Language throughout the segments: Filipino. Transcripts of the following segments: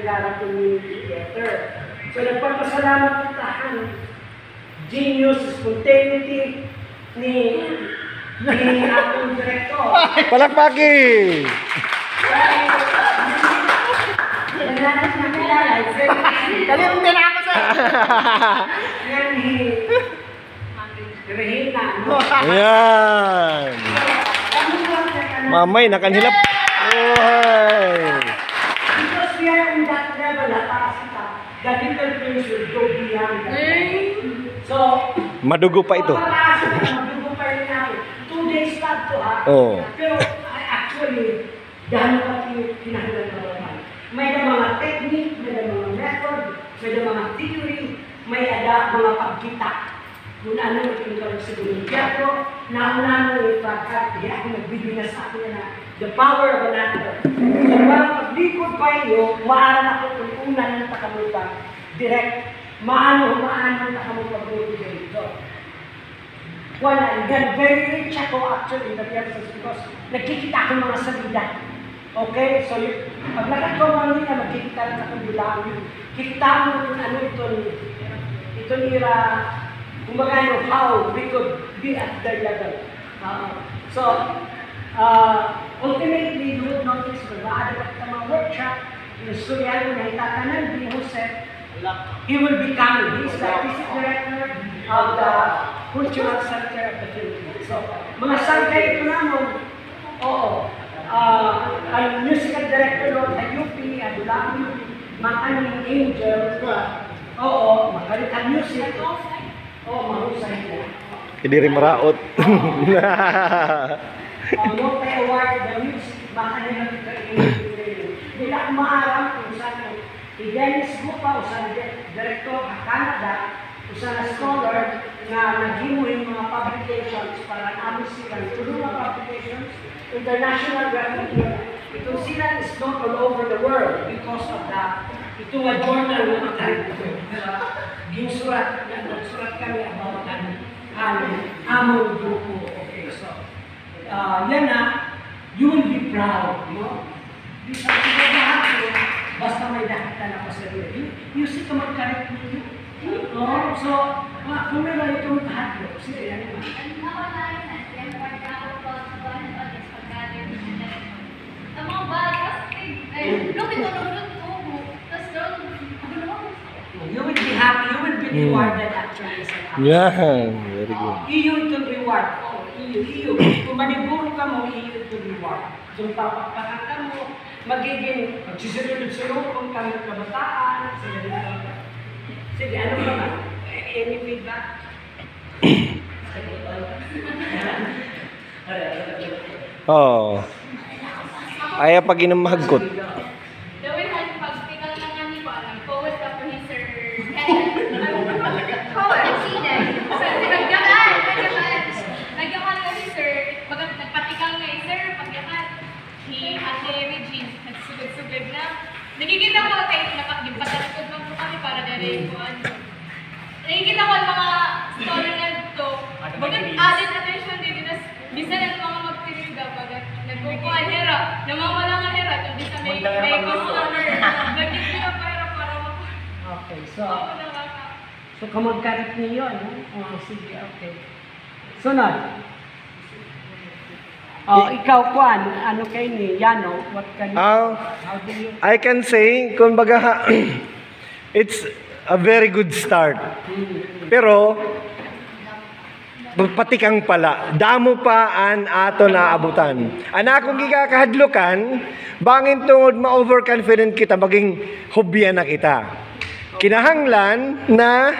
Vergara Community Theater. So nagpapasalamat kita ang genius, spontaneity ni akong direktor. Palakpaki! Kalimutin na ako sa yan ni Regina. Ayan! Mamay, nakanhilap. Ohay! Because we are on that level, the little things will go beyond that. So, Madugo pa ito. madugo pa rin natin. 2 days lang to ha. Oo. Pero actually, dahil pati kinahanglan na naman. May na mga technique, may na mga method, may na mga theory, may ada mga pagkita. Kung ano yung ito sa teatro, nauna mo yung pagkat, hindi ako nagbibigay sa akin na the power of an actor. So, parang paglikod pa inyo, maaran ako kung una ng takamutan, direct, maano ang takamutan dito. Wala, again, very rich ako actually, the episodes because nagkikita ako mga salida. Okay? So, pag nakagawa nila, magkikita rin akong bilang. Kikita mo kung ano ito nila, kumbaga how we could be at their level. So, ultimately, you would notice na maada pa mga workshop, yung Suriano na itatanan, ni Jose, he will be coming. He is the artistic director of the Cultural Center of the Philippines. So, mga sangkay ito naman, oo, ang musical director ng UP, Adulabi, Makaning Angel, oo, Makalitan Music, oo, mahusay na. Hindi rin maraot. Multi-award the music, Makaning Angel. Hindi ako maaram kung saan Dennis Gupa, usan director ng Canada, usan na scholar na naghimu yung mga publications para namin sila. Ito mga publications, international recognition. Ito sila is known all over the world because of that. Ito nga journal na matahid ito. Ginsurat kami about among grupo. Okay, so, yan na, you will be proud, no? Di sa lahat ko, basta may nakita na pa sa iyo. You see ka magkarit ninyo. So, kung meron itong lahat ko, sige, yan naman. You will be happy, you will be rewarded actually sa lahat. Yeah, very good. Iyo itong reward. Iyo. Kung maniburo ka mo, iyo itong reward. Kung papakpakan ka mo, magiging magsisulod-sulod kung kami kabataan. Sige, ano ba ba? Any feedback? Oh. Ayaw pag inamahagkot. Nakikita ko kayo napakipatalikod lang po kami para dahil po ano. Nakikita ko ang mga story na ito. Bagat added attention din na bisa na mga magtiriga bagat nagkukuhan hera. Namawala nga hera. Ito bisa may customer. Lagyan ko na para Okay, so kamagkarit niyo, ano? Sige, okay. Sunod. Ikaw, Juan, ano kayo ni Yano? What can you, how do you... I can say, kumbaga, it's a very good start. Pero, patikang pala, damo pa an ato na abutan. Ana akong gigakahadlukan, bangin tungod ma-overconfident kita, maging hobya na kita. Kinahanglan na,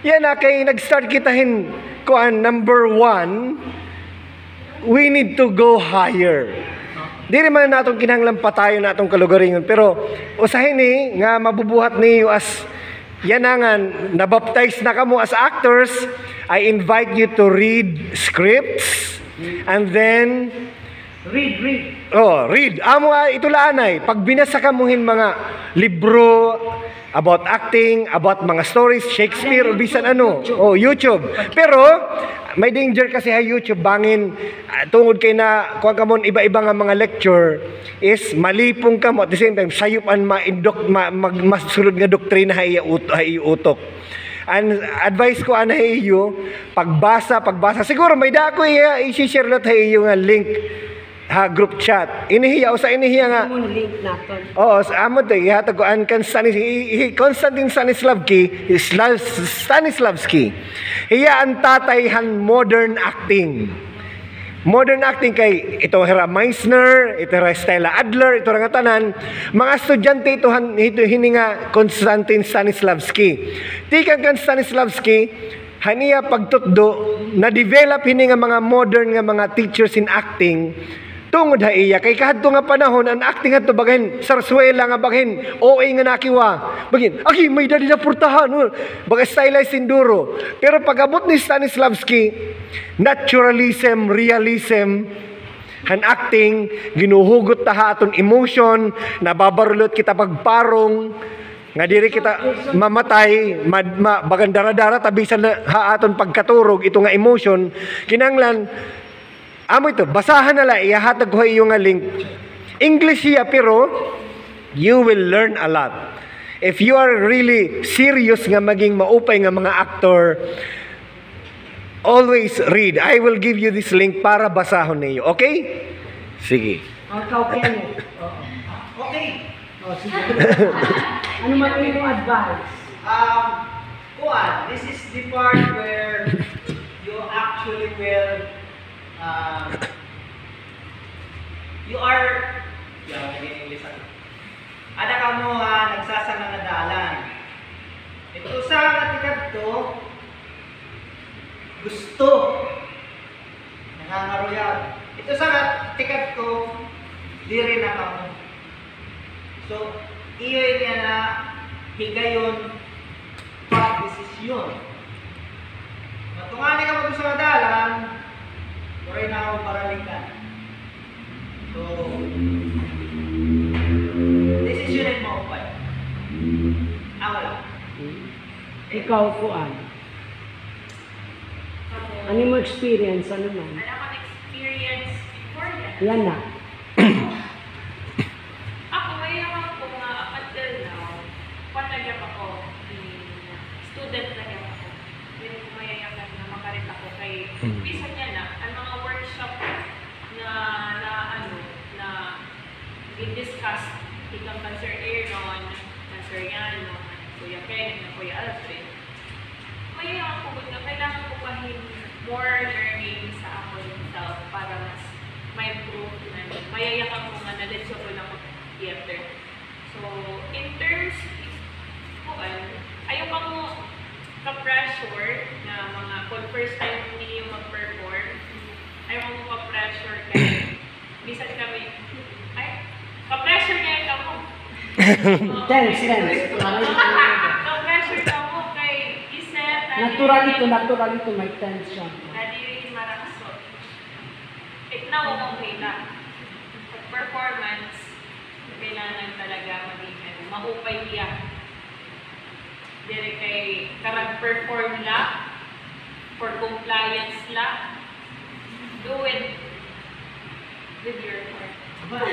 yan na kay nag-start kitahin ko ang number 1, we need to go higher. Di naman natong kinahanglan patayon natong kalugaringon, pero usahin ni nga mabubuhat niyo as yanangan nabaptize na kamo as actors. I invite you to read scripts and then read. Amo ito laanay pag binasa kamuhin mga libro, about acting, about mga stories, Shakespeare, o bisan ano. Oh, YouTube. Pero, may danger kasi ha YouTube, bangin, tungod kay na, kuha ka mo, iba-iba nga mga lecture, is malipong ka mo, at the same time, sayupan masulod nga doktrina iutok. And advice ko ana iyo, pagbasa, siguro may dako i-share lot iyo nga link ha group chat. Inihiya nga. Link naton. Oo, sa amo to ihatag ko an Konstantin Stanislavski. Hiya ang tatayhan modern acting. Modern acting kay ito Hera Meisner, ito Hera Stella Adler, ito nga tanan, mga estudyante ito hininga Konstantin Stanislavski. Tikang kan Stanislavski, haniya pagtutdo, na-develop hininga mga modern nga mga teachers in acting, tungod ha iya kay kahadto nga panahon ang acting adto bagahin sarsuela nga bagahin OA nga nakiwa bagin aki may dali na portahan baga stylized induro pero pag-abot ni Stanislavski naturalism realism han acting ginuhugot ta aton emotion nababarulot kita pagparong nga diri kita mamatay bagan dara-dara tabisan ha aton pagkaturog ito nga emotion kinanglan amo ito, basahan nala, ihahatag ko iyo nga link. English siya, pero you will learn a lot. If you are really serious nga maging maupay nga mga actor, always read. I will give you this link para basahon niyo. Okay? Sige. Okay. Sige. Ano man yung advice? This is the part where you actually will you are ada ka mo nagsasanangadalan ito sa katikad to gusto nangangaroyan ito sa katikad to diri na ka mo so iyo niya na higayon pag-desisyon matungani ka mo sa kadalan Pray na ako paralikan. So, decisionin mo pa. Ako lang. Ikaw kuan. Ano mo experience? Ano man? Wala akong experience before yan. Yan na. Ako, mayaman ko nga until now, panagap ako, student na yan ako. Hindi ko mayayaman na makarit ako kay bisa niya na, ang mga workshop na i-discuss ikang Cancer Aaron, Cancer Yano, Kuya Ken, Kuya Alfred. Mayayaman ko na kailangan ko pahin more learning sa ako himself para mas ma-improve na mayayakan ko nga knowledge ako lang mag-theater. So, in terms ayaw ka mo ka-pressure na mga kung first time hindi yung mag-perform, ayaw mo ka-pressure kay bisan kami, ka-pressure niya ka mo. Tense. Ka-pressure ka mo kay Iset. Natural ito, may tension. Nadiri marakso. Now, okay na. Pag-performance, kailangan talaga maging maupay niya. Dire kay karag-perform la, for compliance la, do it with your heart.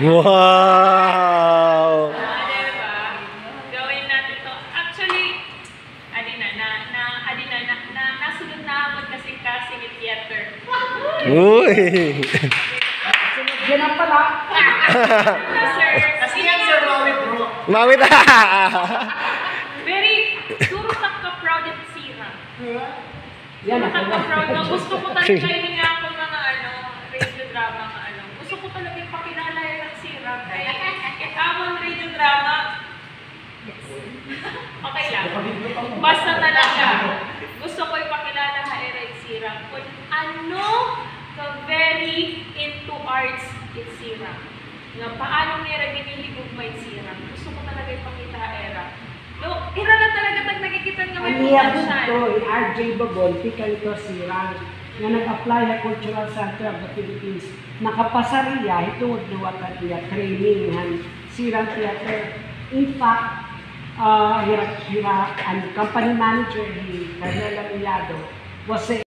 Wow! Diba? Gawin natin to. Actually, nasunod na ako kasi kasing theater. Uy! Yan ang pala. Sir, Kasi yan sir, mawit bro. Mawit very, duro ka-proud at sira. Yan Duro ang ka-proud na pala. gusto ko talaga yung nga ako mga radio drama nga gusto ko talaga yung pakilala yung at sira. Kaya, amon radio drama, okay lang. Basta talaga. Gusto ko ipakilala ha Eric Sirang kung ano ka very into arts in Sirang. Nga paano nila ginihigog may Sirang. Gusto ko talaga ipakita ha Era. No, ira na talaga tag nakikita nga may Aniya potential. ito, RJ Babon, tika ito Sirang, nga nag-apply sa Cultural Center of the Philippines. Nakapasariya, itong duwatan niya, training, Sirang Theater. In fact, and company manager, the Colonel Amillado, was saying